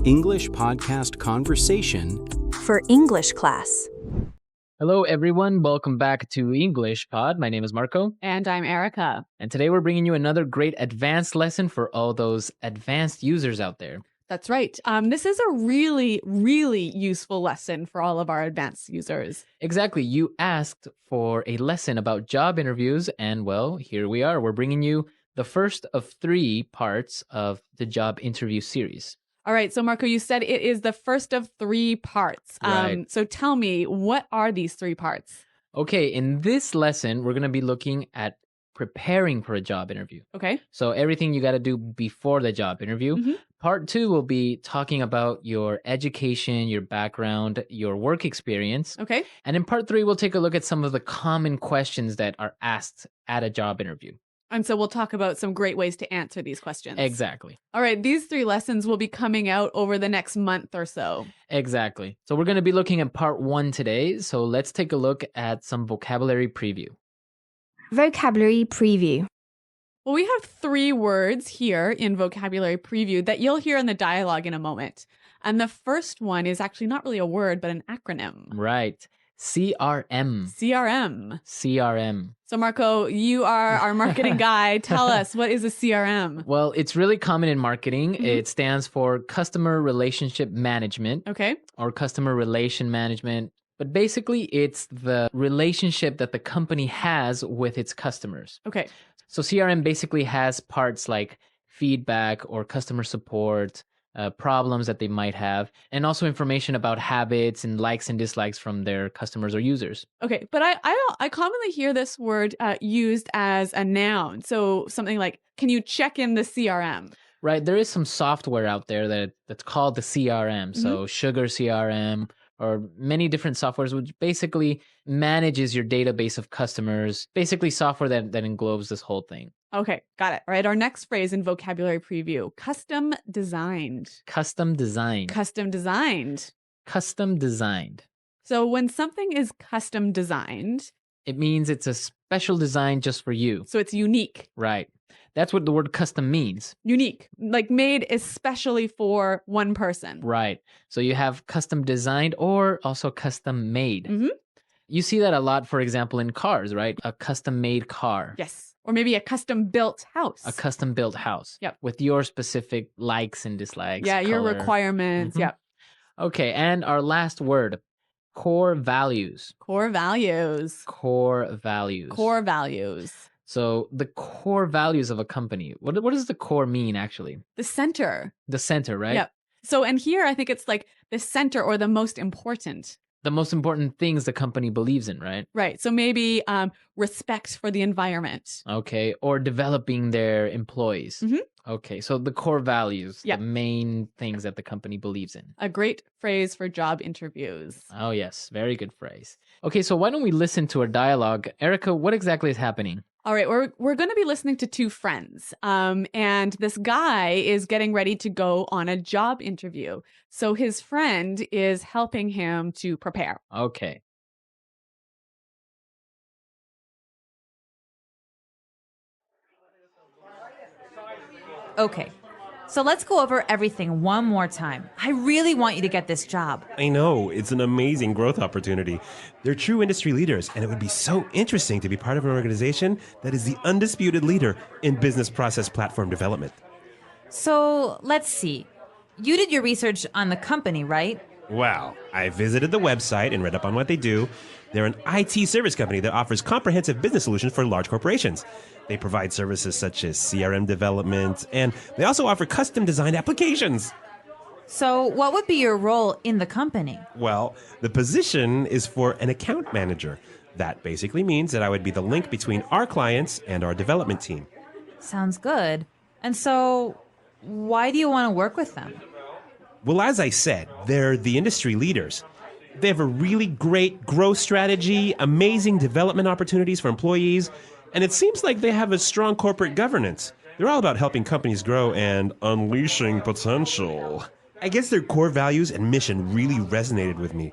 English podcast conversation for English class. Hello, everyone. Welcome back to English Pod. My name is Marco. And I'm Erica. And today we're bringing you another great advanced lesson for all those advanced users out there. That's right. This is a really, really useful lesson for all of our advanced users. Exactly. You asked for a lesson about job interviews, and well, here we are. We're bringing you the first of 3 parts of the job interview series. All right. So, Marco, you said it is the first of 3 parts. Right. So tell me, what are these 3 parts? Okay. In this lesson, we're going to be looking at preparing for a job interview. Okay. So everything you got to do before the job interview. Mm-hmm. Part 2 will be talking about your education, your background, your work experience. Okay. And in part 3, we'll take a look at some of the common questions that are asked at a job interview. And so we'll talk about some great ways to answer these questions. Exactly. All right. These 3 lessons will be coming out over the next month or so. Exactly. So we're going to be looking at part 1 today. So let's take a look at some vocabulary preview. Vocabulary preview. Well, we have 3 words here in vocabulary preview that you'll hear in the dialogue in a moment. And the first one is actually not really a word, but an acronym. Right. CRM. CRM. CRM. So, Marco, you are our marketing guy. Tell us, what is a CRM? Well, it's really common in marketing. Mm-hmm. It stands for Customer Relationship Management. Okay. Or Customer Relation Management. But basically, it's the relationship that the company has with its customers. Okay. So CRM basically has parts like feedback or customer support, problems that they might have, and also information about habits and likes and dislikes from their customers or users. Okay. But I commonly hear this word used as a noun. So something like, can you check in the CRM? Right. There is some software out there that's called the CRM. Mm-hmm. So Sugar CRM, or many different softwares, which basically manages your database of customers, basically software that englobes this whole thing. Okay, got it. All right, our next phrase in vocabulary preview, custom designed. Custom designed. Custom designed. Custom designed. So when something is custom designed, it means it's a special design just for you. So it's unique. Right. That's what the word custom means. Unique, like made especially for one person. Right. So you have custom designed or also custom made. Mm-hmm. You see that a lot, for example, in cars, right? A custom made car. Yes. Or maybe a custom built house. A custom built house. Yep. With your specific likes and dislikes. Yeah, your color. requirements. Mm-hmm. Yep. Okay. And our last word, core values. Core values. Core values. Core values. So the core values of a company, what does the core mean actually? The center. The center, right? Yep. So, and here I think it's like the center or the most important. The most important things the company believes in, right? Right. So maybe respect for the environment. Okay. Or developing their employees. Mm-hmm. Okay. So the core values, Yep. the main things that the company believes in. A great phrase for job interviews. Oh, yes. Very good phrase. Okay. So why don't we listen to our dialogue? Erica, what exactly is happening? All right, we're going to be listening to 2 friends, and this guy is getting ready to go on a job interview. So his friend is helping him to prepare. Okay. Okay, so let's go over everything one more time. I really want you to get this job. I know, it's an amazing growth opportunity. They're true industry leaders, and it would be so interesting to be part of an organization that is the undisputed leader in business process platform development. So let's see. You did your research on the company, right? Wow, I visited the website and read up on what they do. They're an IT service company that offers comprehensive business solutions for large corporations. They provide services such as CRM development, and they also offer custom-designed applications. So what would be your role in the company? Well, the position is for an account manager. That basically means that I would be the link between our clients and our development team. Sounds good. And so why do you want to work with them? Well, as I said, they're the industry leaders. They have a really great growth strategy, amazing development opportunities for employees, and it seems like they have a strong corporate governance. They're all about helping companies grow and unleashing potential. I guess their core values and mission really resonated with me.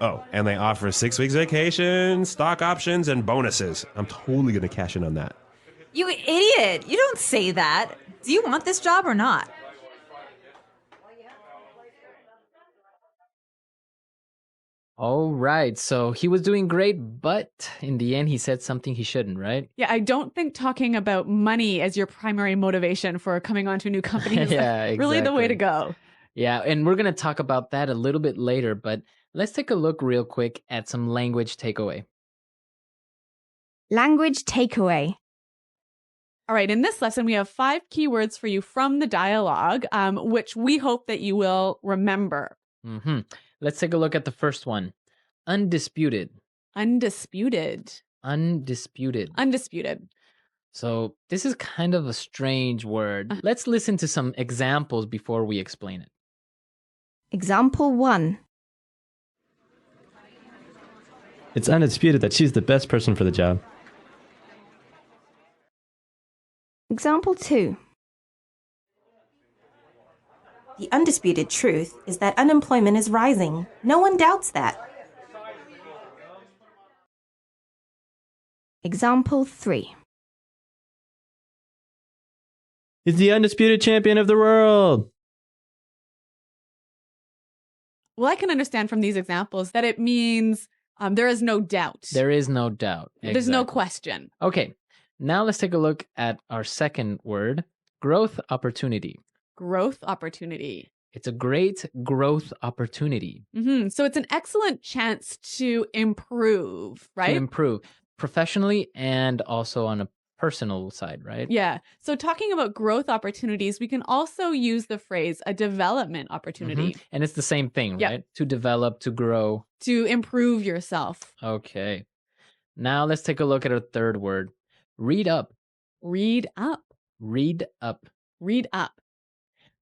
Oh, and they offer 6 weeks vacation, stock options, and bonuses. I'm totally going to cash in on that. You idiot! You don't say that. Do you want this job or not? All right. So he was doing great, but in the end, he said something he shouldn't, right? Yeah, I don't think talking about money as your primary motivation for coming onto a new company is Yeah, really the way to exactly. go. Yeah. And we're going to talk about that a little bit later, but let's take a look real quick at some language takeaway. Language takeaway. All right, in this lesson, we have 5 keywords for you from the dialogue, which we hope that you will remember. hmm Let's take a look at the first one. Undisputed. Undisputed. Undisputed. Undisputed. So this is kind of a strange word. Let's listen to some examples before we explain it. Example 1. It's undisputed that she's the best person for the job. Example 2. The undisputed truth is that unemployment is rising. No one doubts that. Example 3. He's the undisputed champion of the world. Well, I can understand from these examples that it means there is no doubt. There is no doubt. There's no Exactly. question. Okay, now let's take a look at our second word, growth opportunity. Growth opportunity. It's a great growth opportunity So it's an excellent chance to improve, right? to improve professionally and also on a personal side, right? Yeah. So talking about growth opportunities, we can also use the phrase a development opportunity And it's the same thing, Yeah. right? To develop, to grow. to improve yourself. Okay. Now let's take a look at our third word, read up. Read up. Read up. Read up.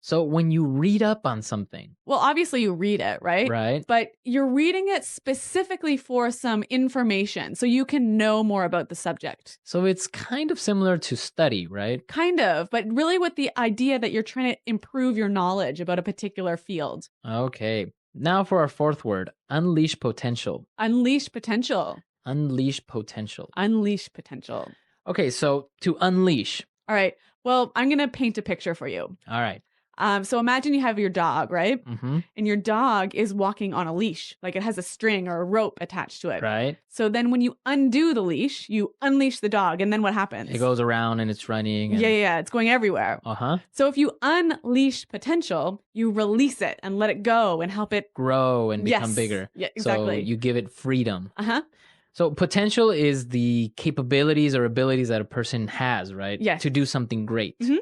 So when you read up on something, Well, obviously you read it, right? right? But you're reading it specifically for some information so you can know more about the subject. So it's kind of similar to study, right? Kind of, but really with the idea that you're trying to improve your knowledge about a particular field. Okay. Now for our fourth word, unleash potential. Unleash potential. Unleash potential. Unleash potential. Okay, so to unleash. All right. Well, I'm going to paint a picture for you. All right. So imagine you have your dog, right? Mm-hmm. And your dog is walking on a leash, like it has a string or a rope attached to it. Right. So then when you undo the leash, you unleash the dog. And then what happens? It goes around and it's running. And... Yeah. It's going everywhere. Uh-huh. So if you unleash potential, you release it and let it go and help it Grow and become Yes. bigger. Yeah, exactly. So you give it freedom. Uh-huh. So potential is the capabilities or abilities that a person has, right? Yes. To do something great. Mhm.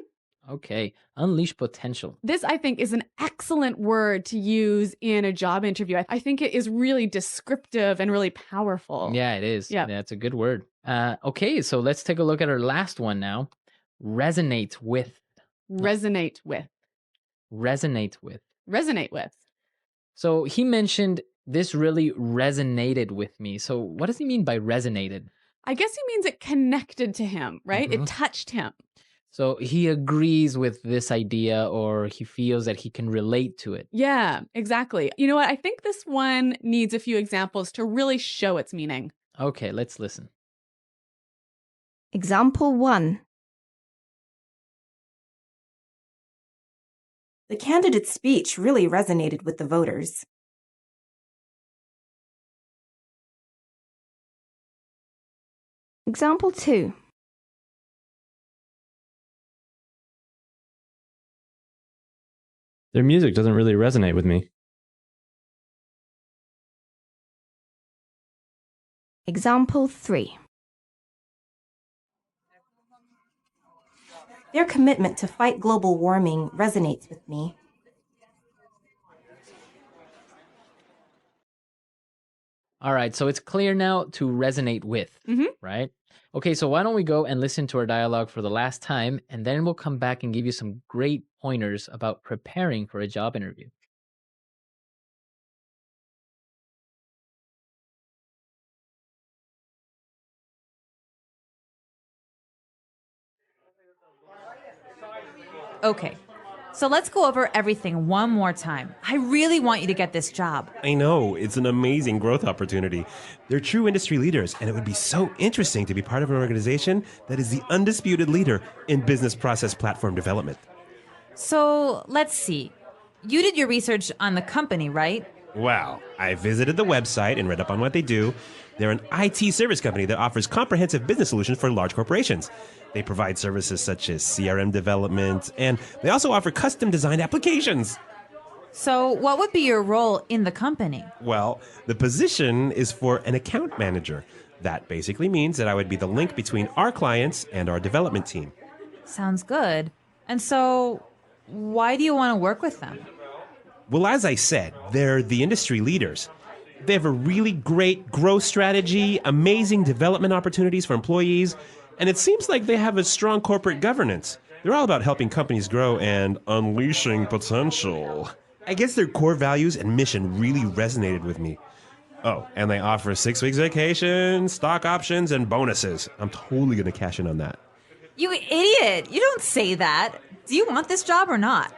Okay. Unleash potential. This, I think, is an excellent word to use in a job interview. I think it is really descriptive and really powerful. Yeah, it is. Yeah. That's a good word. Okay, so let's take a look at our last one now. Resonate with. Resonate with. Resonate with. Resonate with. So he mentioned this really resonated with me. So what does he mean by resonated? I guess he means it connected to him, right? Mhm. It touched him. So he agrees with this idea or he feels that he can relate to it. Yeah, exactly. You know what? I think this one needs a few examples to really show its meaning. Okay, let's listen. Example 1. The candidate's speech really resonated with the voters. Example 2. Their music doesn't really resonate with me. Example 3. Their commitment to fight global warming resonates with me. All right, so it's clear now to resonate with, right? Okay, so why don't we go and listen to our dialogue for the last time, and then we'll come back and give you some great pointers about preparing for a job interview. Okay. So let's go over everything one more time. I really want you to get this job. I know, it's an amazing growth opportunity. They're true industry leaders, and it would be so interesting to be part of an organization that is the undisputed leader in business process platform development. So let's see. You did your research on the company, right? Well, I visited the website and read up on what they do. They're an IT service company that offers comprehensive business solutions for large corporations. They provide services such as CRM development, and they also offer custom designed applications. So, what would be your role in the company? Well, the position is for an account manager. That basically means that I would be the link between our clients and our development team. Sounds good. And so, why do you want to work with them? Well, as I said, they're the industry leaders. They have a really great growth strategy, amazing development opportunities for employees, and it seems like they have a strong corporate governance. They're all about helping companies grow and unleashing potential. I guess their core values and mission really resonated with me. Oh, and they offer 6 weeks vacation, stock options, and bonuses. I'm totally going to cash in on that. You idiot! You don't say that. Do you want this job or not?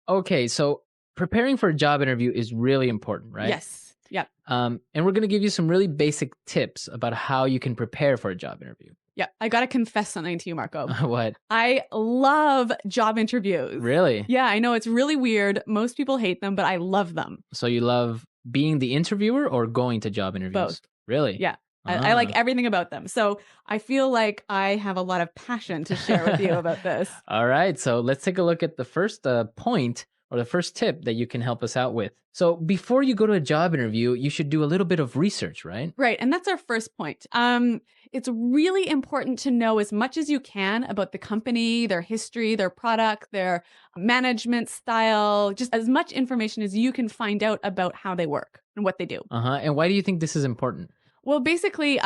Okay, so preparing for a job interview is really important, right? Yes. Yep. And we're going to give you some really basic tips about how you can prepare for a job interview. Yep. I got to confess something to you, Marco. What? I love job interviews. Really? Yeah, I know it's really weird. Most people hate them, but I love them. So you love being the interviewer or going to job interviews? Both. Really? Yeah. I like Ah. everything about them. So I feel like I have a lot of passion to share with you about this. All right, so let's take a look at the first point or the first tip that you can help us out with. So before you go to a job interview, you should do a little bit of research, right? Right. And that's our first point. It's really important to know as much as you can about the company, their history, their product, their management style, just as much information as you can find out about how they work and what they do. And why do you think this is important? Well, basically,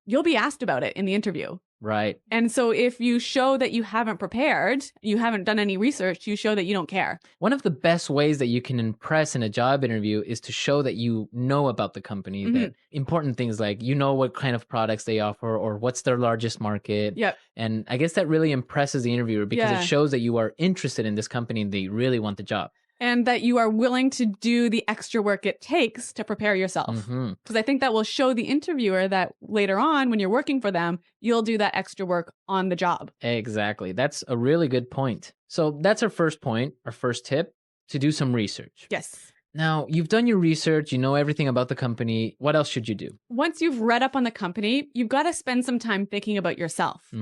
you'll be asked about it in the interview. Right. And so if you show that you haven't prepared, you haven't done any research, you show that you don't care. One of the best ways that you can impress in a job interview is to show that you know about the company, that important things like you know what kind of products they offer or what's their largest market. Yep. And I guess that really impresses the interviewer because Yeah. it shows that you are interested in this company and they really want the job. And that you are willing to do the extra work it takes to prepare yourself. Because I think that will show the interviewer that later on, when you're working for them, you'll do that extra work on the job. Exactly. That's a really good point. So that's our first point, our first tip, to do some research. Yes. Now, you've done your research, you know everything about the company. What else should you do? Once you've read up on the company, you've got to spend some time thinking about yourself.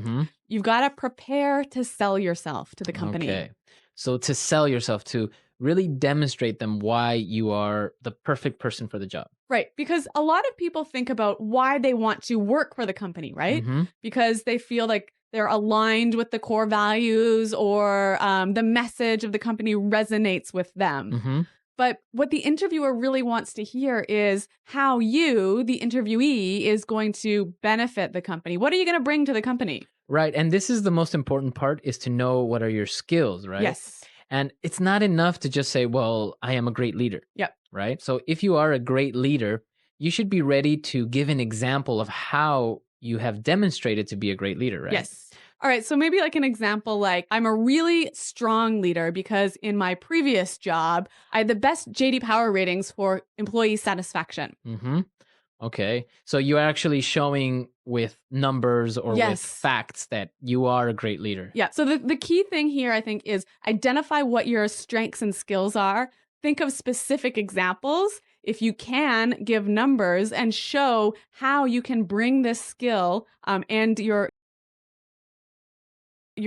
You've got to prepare to sell yourself to the company. Okay. So to sell yourself, to really demonstrate them why you are the perfect person for the job. Right. Because a lot of people think about why they want to work for the company, right? Because they feel like they're aligned with the core values or the message of the company resonates with them. But what the interviewer really wants to hear is how you, the interviewee, is going to benefit the company. What are you going to bring to the company? Right. And this is the most important part, is to know what are your skills, right? Yes. And it's not enough to just say, well, I am a great leader. Yep. Right. So if you are a great leader, you should be ready to give an example of how you have demonstrated to be a great leader, right? Yes. All right. So maybe like an example, like I'm a really strong leader because in my previous job, I had the best JD Power ratings for employee satisfaction. Okay. So you're actually showing with numbers or with Yes. facts that you are a great leader. Yeah. So the key thing here, I think, is identify what your strengths and skills are. Think of specific examples. If you can, give numbers and show how you can bring this skill and your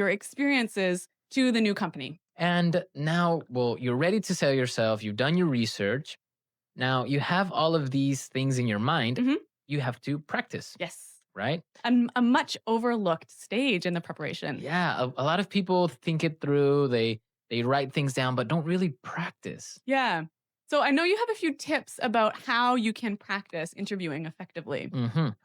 experiences to the new company. And now, well, you're ready to sell yourself. You've done your research. Now you have all of these things in your mind. You have to practice, Yes. right? A much overlooked stage in the preparation. Yeah, a lot of people think it through. They write things down, but don't really practice. Yeah. So I know you have a few tips about how you can practice interviewing effectively.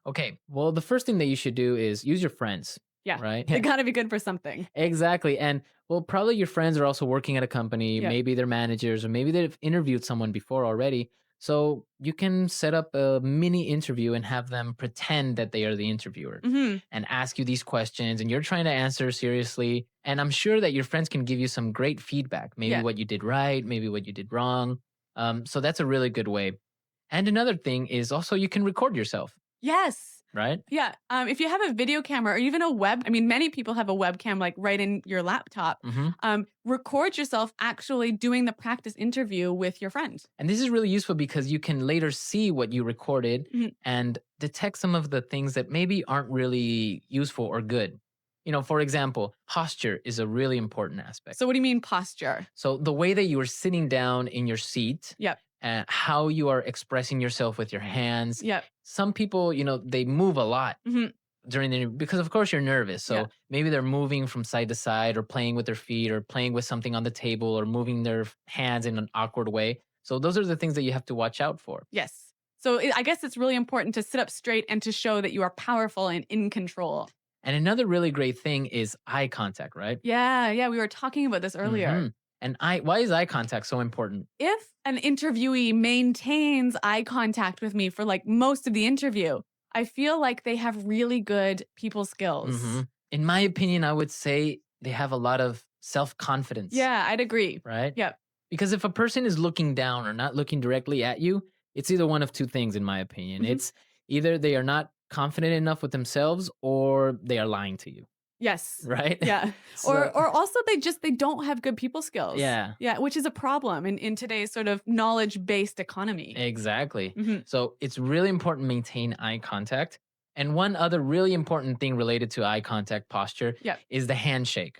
Okay. Well, the first thing that you should do is use your friends. Yeah. Right. They got to be good for something. Exactly. And well, probably your friends are also working at a company. Yeah. Maybe they're managers or maybe they've interviewed someone before already. So you can set up a mini interview and have them pretend that they are the interviewer and ask you these questions and you're trying to answer seriously. And I'm sure that your friends can give you some great feedback, maybe what you did right, maybe what you did wrong. So that's a really good way. And another thing is also you can record yourself. Yes. right? Yeah. If you have a video camera or even a web, I mean, many people have a webcam like right in your laptop. Record yourself actually doing the practice interview with your friend. And this is really useful because you can later see what you recorded and detect some of the things that maybe aren't really useful or good. You know, for example, posture is a really important aspect. So what do you mean posture? So the way that you are sitting down in your seat, Yep. how you are expressing yourself with your hands. Yep. Some people, you know, they move a lot during the interview because of course you're nervous. So maybe they're moving from side to side or playing with their feet or playing with something on the table or moving their hands in an awkward way. So those are the things that you have to watch out for. Yes. So I guess it's really important to sit up straight and to show that you are powerful and in control. And another really great thing is eye contact, right? Yeah. We were talking about this earlier. And why is eye contact so important? If an interviewee maintains eye contact with me for like most of the interview, I feel like they have really good people skills. In my opinion, I would say they have a lot of self-confidence. Yeah, I'd agree. Right? Yep. Because if a person is looking down or not looking directly at you, it's either one of two things, in my opinion. It's either they are not confident enough with themselves or they are lying to you. Yes. Right? Yeah. Or also they don't have good people skills. Yeah. Yeah, which is a problem in today's sort of knowledge-based economy. Exactly. So it's really important to maintain eye contact. And one other really important thing related to eye contact posture is the handshake.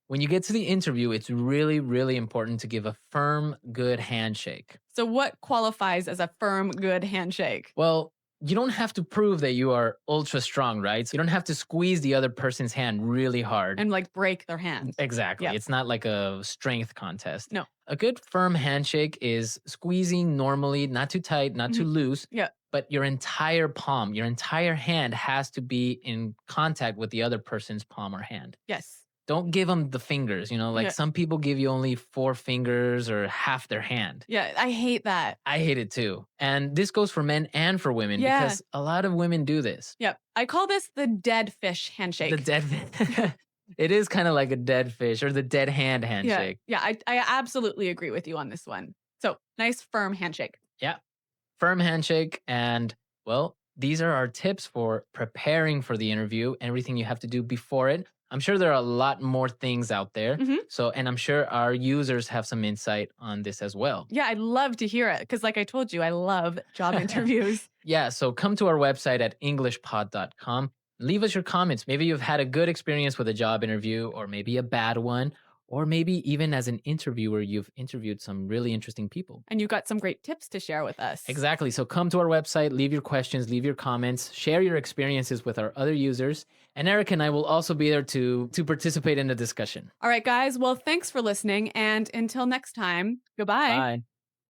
When you get to the interview, it's really, really important to give a firm, good handshake. So what qualifies as a firm, good handshake? Well, you don't have to prove that you are ultra strong, right? So you don't have to squeeze the other person's hand really hard. And like break their hand. Exactly. Yeah. It's not like a strength contest. No. A good firm handshake is squeezing normally, not too tight, not too loose. Yeah. But your entire palm, your entire hand has to be in contact with the other person's palm or hand. Yes. Don't give them the fingers, you know, like some people give you only 4 fingers or half their hand. Yeah, I hate that. I hate it too. And this goes for men and for women because a lot of women do this. Yep. I call this the dead fish handshake. The dead fish. It is kind of like a dead fish or the dead hand handshake. Yeah, I absolutely agree with you on this one. So nice firm handshake. Yeah. Firm handshake. And well, these are our tips for preparing for the interview, everything you have to do before it. I'm sure there are a lot more things out there. So, and I'm sure our users have some insight on this as well. Yeah, I'd love to hear it because like I told you, I love job interviews. Yeah, so come to our website at englishpod.com. Leave us your comments. Maybe you've had a good experience with a job interview or maybe a bad one. Or maybe even as an interviewer, you've interviewed some really interesting people. And you got some great tips to share with us. Exactly. So come to our website, leave your questions, leave your comments, share your experiences with our other users. And Eric and I will also be there to participate in the discussion. All right, guys. Well, thanks for listening. And until next time, goodbye. Bye.